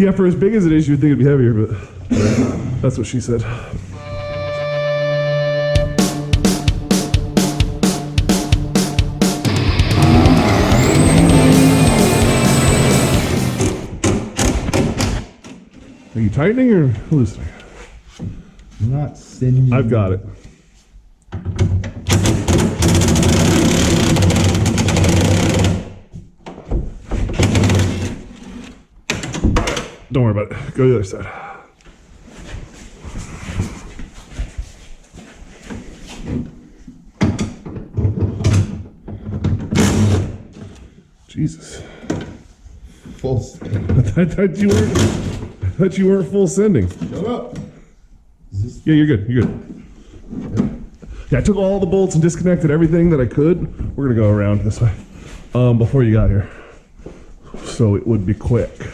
Yeah, for as big as it is, you'd think it'd be heavier, but that's what she said. Are you tightening or loosening? I'm not sending. I've got it. Don't worry about it. Go to the other side. Jesus. Full send. I thought you weren't full sending. Shut up. Yeah, you're good. You're good. Yeah, I took all the bolts and disconnected everything that I could. We're gonna go around this way before you got here, so it would be quick.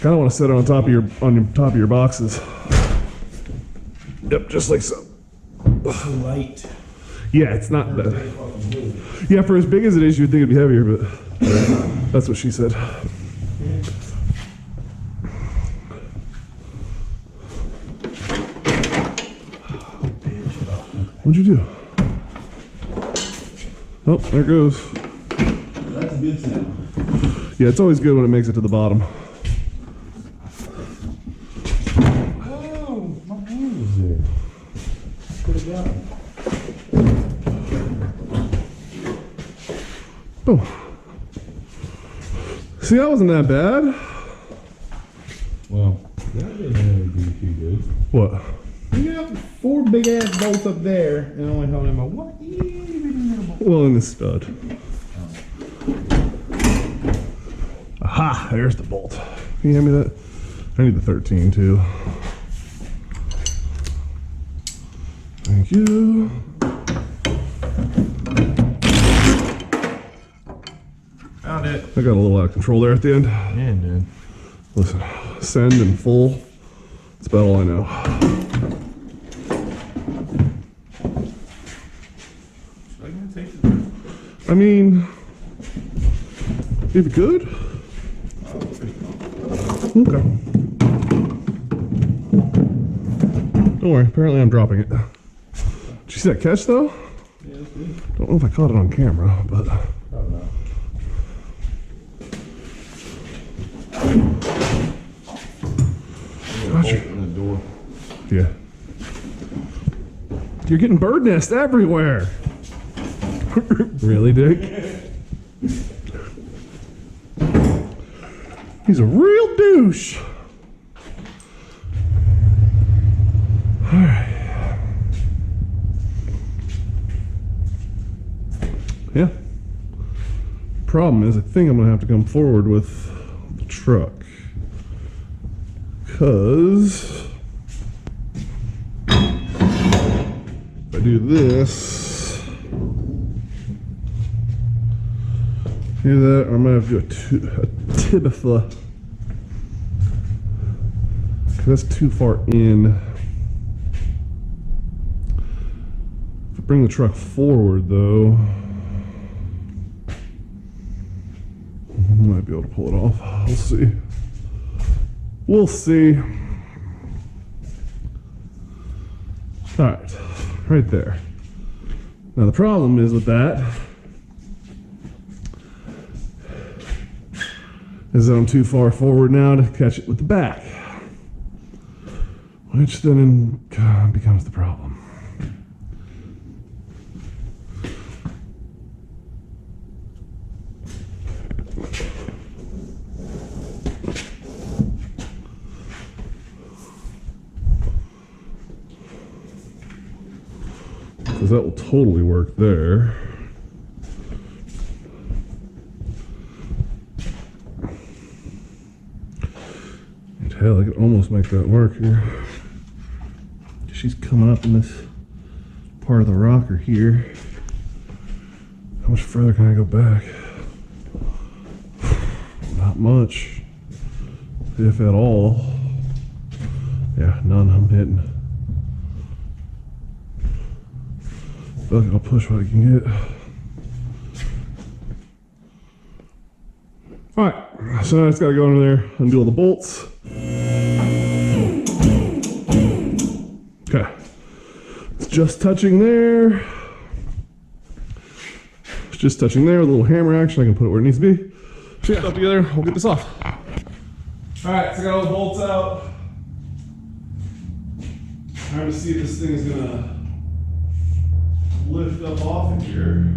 Kind of want to set it on top of your boxes. Yep, just like so. Light. Yeah, it's not that. Yeah, for as big as it is, you'd think it'd be heavier, but that's what she said. What'd you do? Oh, there it goes. That's a good sound. Yeah, it's always good when it makes it to the bottom. Oh, my hand was there. Could have got it. Oh. See, that wasn't that bad. Well, that didn't really do too good. What? You got 4 big ass bolts up there, and only talking about what? Well, in the stud. Aha, there's the bolt. Can you hand me that? I need the 13 too. Thank you. Found it. I got a little out of control there at the end. Yeah, dude. Listen, send and full. That's about all I know. I mean, if you could. Okay. Don't worry, apparently I'm dropping it. Did you see that catch though? Yeah, that's good. Don't know if I caught it on camera, but. Probably not. Gotcha. Open the door. Yeah. You're getting bird nest everywhere. Really, Dick? He's a real douche. All right. Yeah. Problem is, I think I'm gonna have to come forward with the truck, because if I do this. Do that, or I might have to do a Tibifa. That's too far in. If I bring the truck forward, though, I might be able to pull it off. We'll see. We'll see. All right, right there. Now the problem is with that. Is that I'm too far forward now to catch it with the back, which then becomes the problem. Because that will totally work there. Hell, I could almost make that work here. She's coming up in this part of the rocker here. How much further can I go back? Not much, if at all. Yeah, none. I'm hitting. Feel like I'll push what I can get. All right, so now I just gotta go under there, undo all the bolts. Okay, it's just touching there. It's just touching there with a little hammer action. I can put it where it needs to be. So yeah, up together, we'll get this off. All right, so I got all the bolts out. Trying to see if this thing is gonna lift up off of here.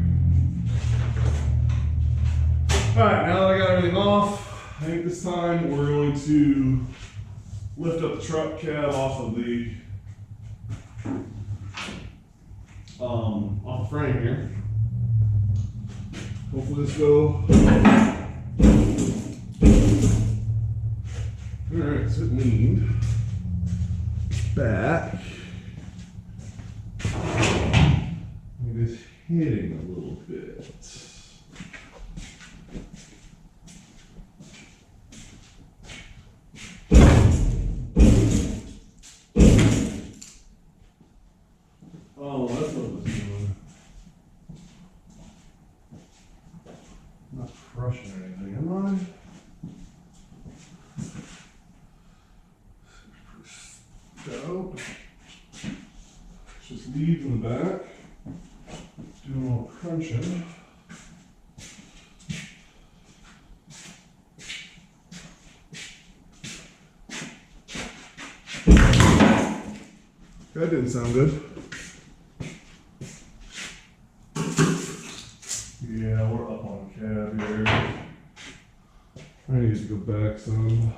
All right, now that I got everything off, I think this time we're going to lift up the truck cab off of the frame here. Hopefully this go. All right, so it leaned back. It is hitting a little bit. Oh, that's what it was doing. I'm not crushing or anything, am I? Go. Just leave in the back. Doing a little crunching. That didn't sound good. Yeah, we're up on cab here. I need to go back some.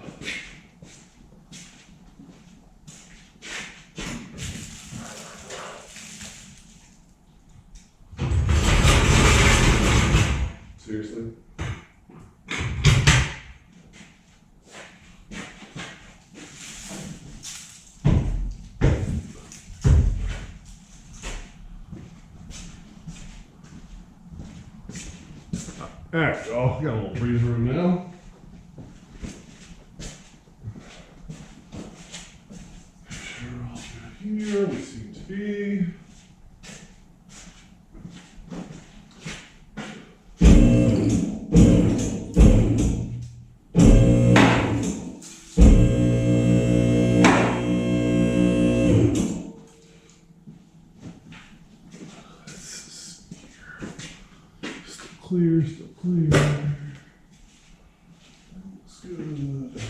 Seriously? Alright, got a little breathing room now. Sure, all good here. We seem to be. Clear, still clear. Looks good.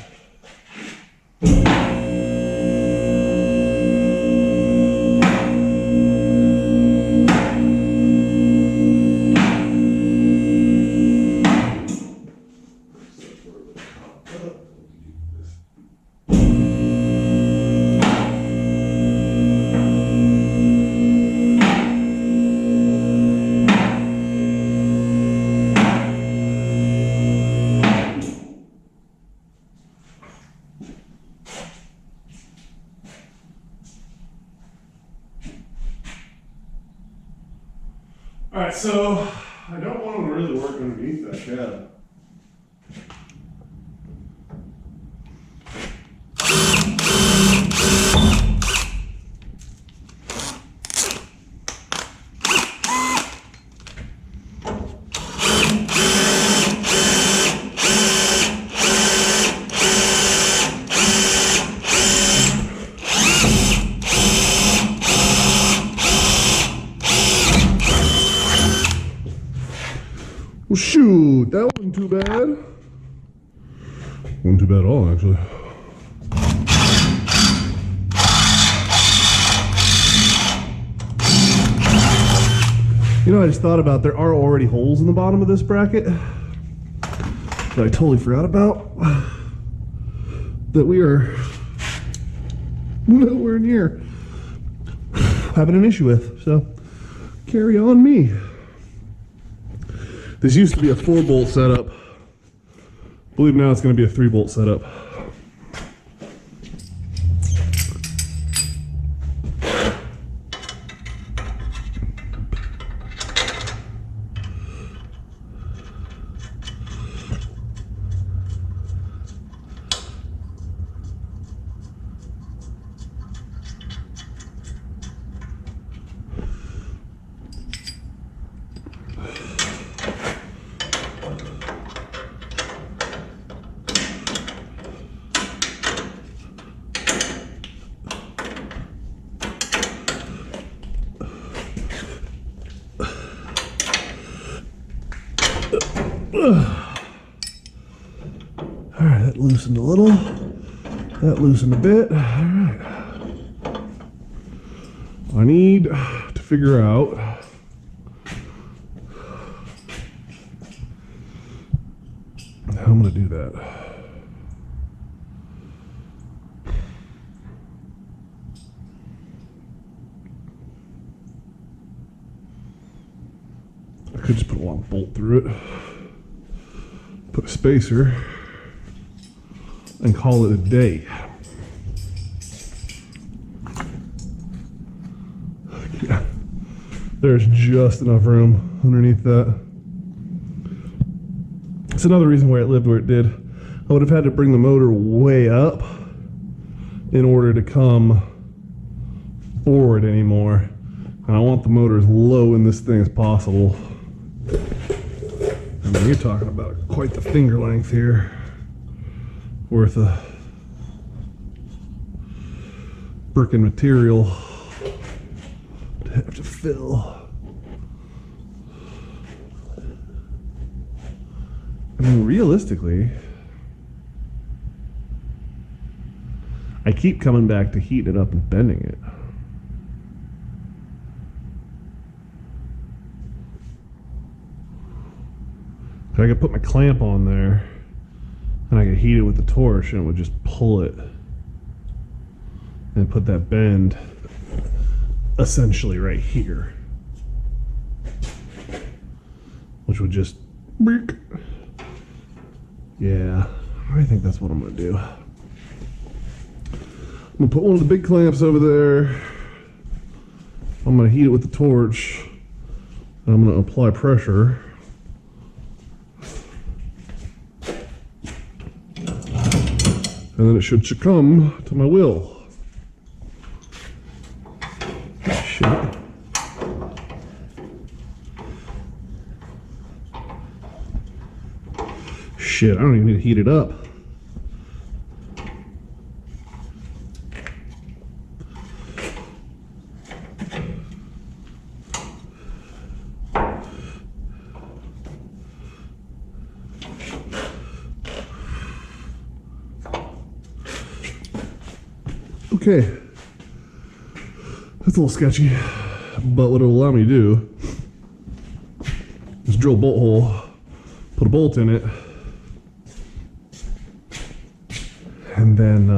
All right, so I don't want them to really work underneath that cab. Well, shoot, that wasn't too bad. Wasn't too bad at all, actually. You know, I just thought about there are already holes in the bottom of this bracket that I totally forgot about. That we are nowhere near having an issue with. So, carry on me. This used to be a 4-bolt setup. I believe now it's going to be a 3-bolt setup. All right, that loosened a little. That loosened a bit. All right. I need to figure out how I'm going to do that. I could just put a long bolt through it, put a spacer, and call it a day. There's just enough room underneath that. It's another reason why it lived where it did. I would have had to bring the motor way up in order to come forward anymore. And I want the motor as low in this thing as possible. I mean, you're talking about quite the finger length here worth of bricking material to have to fill. I mean, realistically, I keep coming back to heating it up and bending it. I could put my clamp on there and I could heat it with the torch and it would just pull it and put that bend essentially right here, which would just break. Yeah, I think that's what I'm gonna do. I'm gonna put one of the big clamps over there. I'm gonna heat it with the torch and I'm gonna apply pressure. And then it should succumb to my will. Shit. Shit, I don't even need to heat it up. Okay, that's a little sketchy, but what it'll allow me to do is drill a bolt hole, put a bolt in it, and then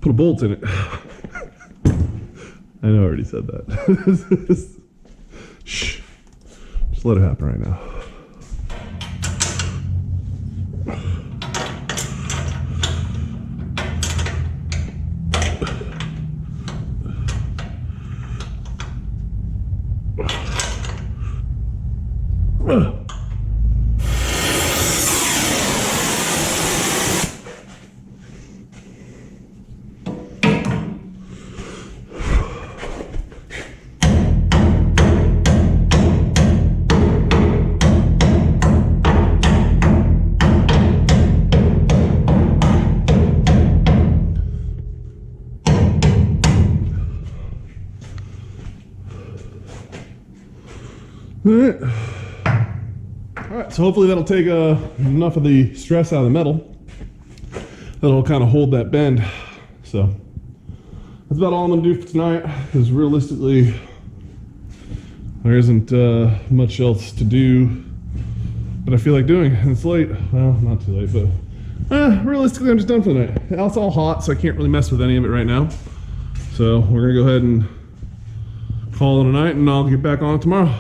put a bolt in it. I know I already said that. Shh, just let it happen right now. Alright, so hopefully that'll take enough of the stress out of the metal. That'll kind of hold that bend. So that's about all I'm going to do for tonight, because realistically there isn't much else to do that I feel like doing. And it's late. Well, not too late, but realistically I'm just done for the night. It's all hot, so I can't really mess with any of it right now. So we're going to go ahead and call it a night, and I'll get back on it tomorrow.